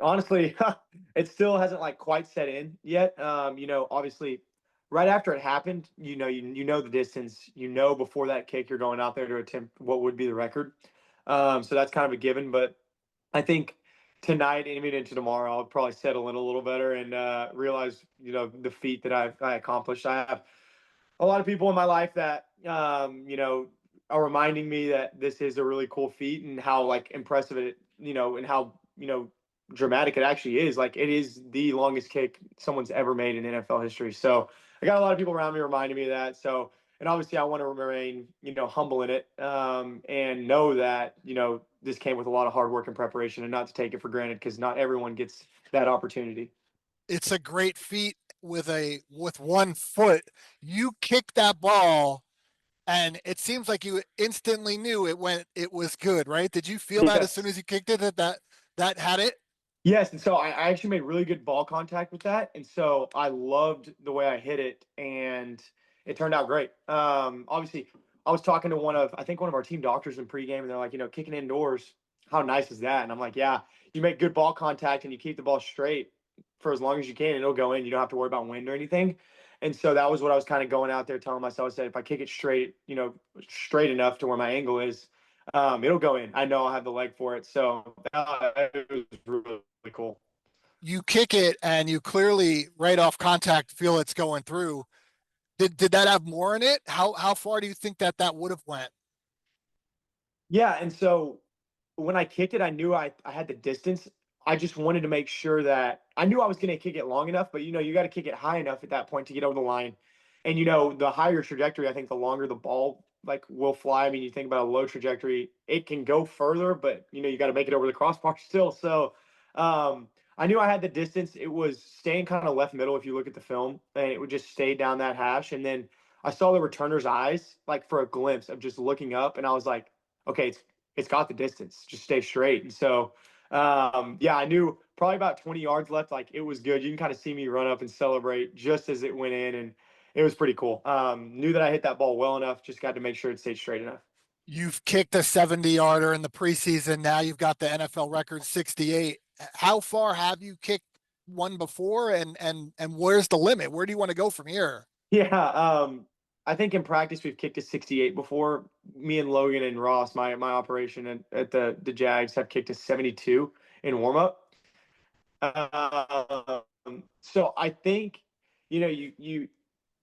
Honestly, it still hasn't like quite set in yet. Obviously, right after it happened, you know the distance. You know before that kick, you're going out there to attempt what would be the record. So that's kind of a given. But I think tonight and even into tomorrow, I'll probably settle in a little better and realize the feat that I accomplished. I have a lot of people in my life that are reminding me that this is a really cool feat and how like impressive it and how dramatic it actually is. Like it is the longest kick someone's ever made in NFL history. So I got a lot of people around me reminding me of that. So and obviously I want to remain humble in it and know that this came with a lot of hard work and preparation and not to take it for granted because not everyone gets that opportunity. It's a great feat with 1 foot. You kick that ball and it seems like you instantly knew it was good, right? Did you feel that as soon Yes. as you kicked it that had it? Yes, and so I actually made really good ball contact with that, and so I loved the way I hit it, and it turned out great. Obviously, I was talking to I think one of our team doctors in pregame, and they're like, kicking indoors, how nice is that? And I'm like, yeah, you make good ball contact and you keep the ball straight for as long as you can, and it'll go in. You don't have to worry about wind or anything. And so that was what I was kind of going out there telling myself. I said, if I kick it straight, straight enough to where my angle is, it'll go in. I know I'll have the leg for it. So it was really cool. You kick it and you clearly right off contact feel it's going through. Did that have more in it? How far do you think that would have went? Yeah, and so when I kicked it, I knew I had the distance. I just wanted to make sure that I knew I was going to kick it long enough, but you got to kick it high enough at that point to get over the line. And the higher trajectory, I think the longer the ball like will fly. I mean, you think about a low trajectory, it can go further, but you got to make it over the crossbar still. So I knew I had the distance. It was staying kind of left middle if you look at the film, and it would just stay down that hash. And then I saw the returner's eyes like for a glimpse of just looking up, and I was like, okay, it's got the distance. Just stay straight. And so, yeah, I knew probably about 20 yards left. Like it was good. You can kind of see me run up and celebrate just as it went in, and it was pretty cool. Knew that I hit that ball well enough. Just got to make sure it stayed straight enough. You've kicked a 70-yarder in the preseason. Now you've got the NFL record 68. How far have you kicked one before and where's the limit? Where do you want to go from here? Yeah, I think in practice we've kicked a 68 before. Me and Logan and Ross, my operation at the Jags, have kicked a 72 in warm up. So I think you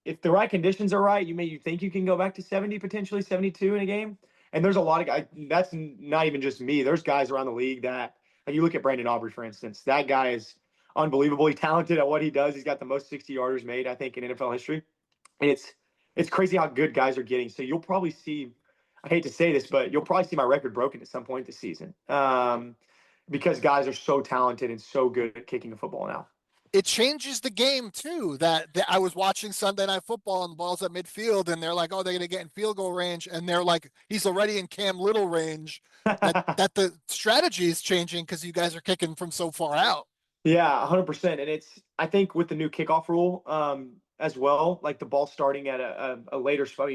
if the right conditions are right, you think you can go back to 70, potentially 72 in a game. And there's a lot of guys. That's not even just me. There's guys around the league that, like you look at Brandon Aubrey, for instance. That guy is unbelievably talented at what he does. He's got the most 60 yarders made, I think, in NFL history. And it's crazy how good guys are getting. So you'll probably see. I hate to say this, but you'll probably see my record broken at some point this season because guys are so talented and so good at kicking a football now. It changes the game too. That I was watching Sunday Night Football and the ball's at midfield, and they're like, "Oh, they're going to get in field goal range," and they're like, "He's already in Cam Little range." That the strategy is changing because you guys are kicking from so far out. Yeah, 100%. And I think with the new kickoff rule as well, like the ball starting at a later spot,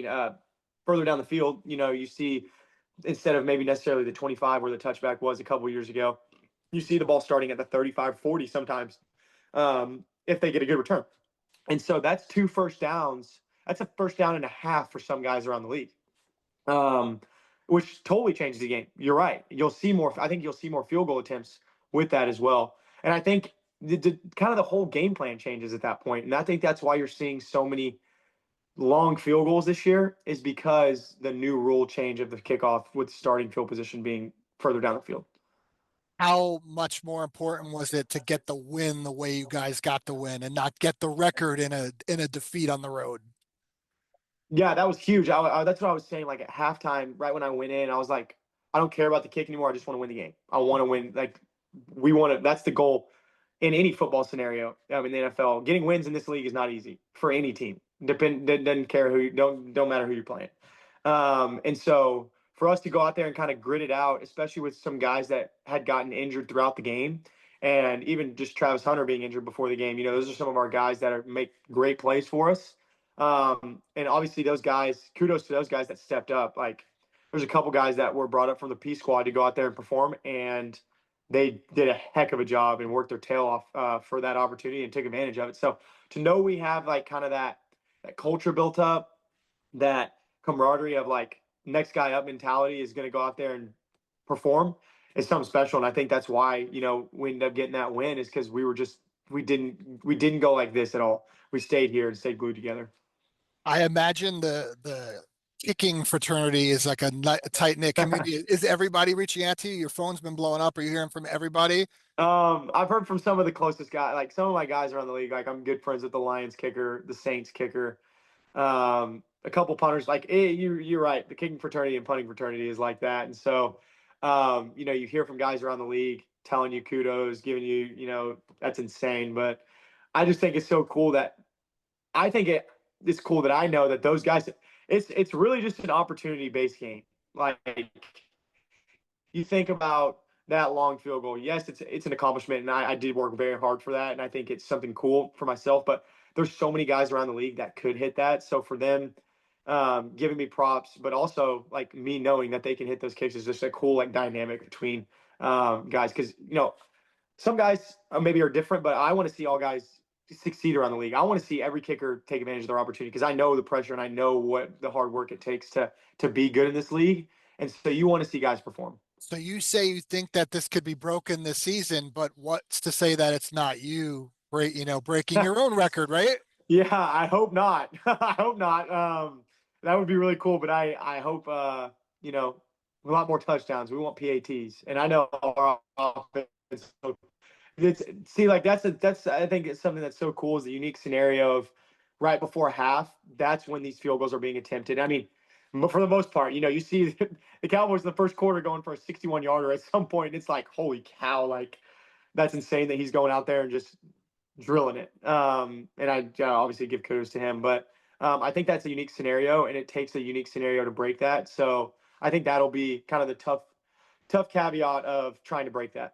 further down the field, you see instead of maybe necessarily the 25 where the touchback was a couple years ago, you see the ball starting at the 35, 40 sometimes if they get a good return. And so that's two first downs. That's a first down and a half for some guys around the league, um, which totally changes the game. You're right. You'll see more. I think you'll see more field goal attempts with that as well. And I think kind of the whole game plan changes at that point. And I think that's why you're seeing so many long field goals this year is because the new rule change of the kickoff with starting field position being further down the field. How much more important was it to get the win the way you guys got the win and not get the record in a defeat on the road? Yeah, that was huge. That's what I was saying. Like at halftime, right when I went in, I was like, I don't care about the kick anymore. I just want to win the game. I want to win. Like we want to. That's the goal in any football scenario. In the NFL, getting wins in this league is not easy for any team. Doesn't care who you don't matter who you're playing. And so for us to go out there and kind of grit it out, especially with some guys that had gotten injured throughout the game, and even just Travis Hunter being injured before the game, those are some of our guys that make great plays for us. And obviously those guys, kudos to those guys that stepped up. Like there's a couple guys that were brought up from the P squad to go out there and perform, and they did a heck of a job and worked their tail off for that opportunity and took advantage of it. So to know we have like kind of that culture built up, that camaraderie of like next guy up mentality is going to go out there and perform is something special. And I think that's why we ended up getting that win is because we didn't go like this at all. We stayed here and stayed glued together. I imagine the kicking fraternity is like a tight knit community. Is everybody reaching out to you? Your phone's been blowing up. Are you hearing from everybody? I've heard from some of the closest guys, like some of my guys around the league. Like I'm good friends with the Lions kicker, the Saints kicker, a couple punters. Like you're right. The kicking fraternity and punting fraternity is like that. And so, you hear from guys around the league telling you kudos, giving you, that's insane. But I just think it's so cool that I think it's cool that I know that those guys. It's really just an opportunity based game. Like you think about that long field goal. Yes, it's an accomplishment, and I did work very hard for that, and I think it's something cool for myself. But there's so many guys around the league that could hit that. So for them, giving me props, but also like me knowing that they can hit those kicks is just a cool like dynamic between guys. Because some guys maybe are different, but I want to see all guys succeed around the league. I want to see every kicker take advantage of their opportunity because I know the pressure and I know what the hard work it takes to be good in this league. And so you want to see guys perform. So you say you think that this could be broken this season, but what's to say that it's not you breaking your own record, right? Yeah, I hope not. I hope not. That would be really cool, but I hope a lot more touchdowns. We want PATs, and I know our offense. It's see like that's I think it's something that's so cool is the unique scenario of right before half. That's when these field goals are being attempted. I mean, for the most part, you see the Cowboys in the first quarter going for a 61-yarder at some point. It's like holy cow, like that's insane that he's going out there and just drilling it. And I obviously give kudos to him, but I think that's a unique scenario, and it takes a unique scenario to break that. So I think that'll be kind of the tough caveat of trying to break that.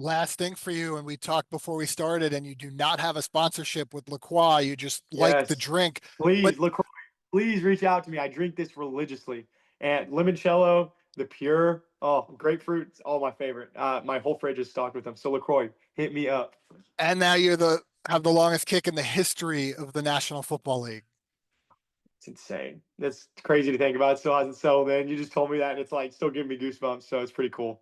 Last thing for you, and we talked before we started, and you do not have a sponsorship with LaCroix. You just like the Yes, drink. But please, LaCroix, please reach out to me. I drink this religiously, and limoncello, the pure, oh, grapefruit, it's all my favorite. My whole fridge is stocked with them. So LaCroix, hit me up. and now you're the have the longest kick in the history of the National Football League. It's insane. That's crazy to think about. It still hasn't settled in. You just told me that, and it's like still giving me goosebumps. So it's pretty cool.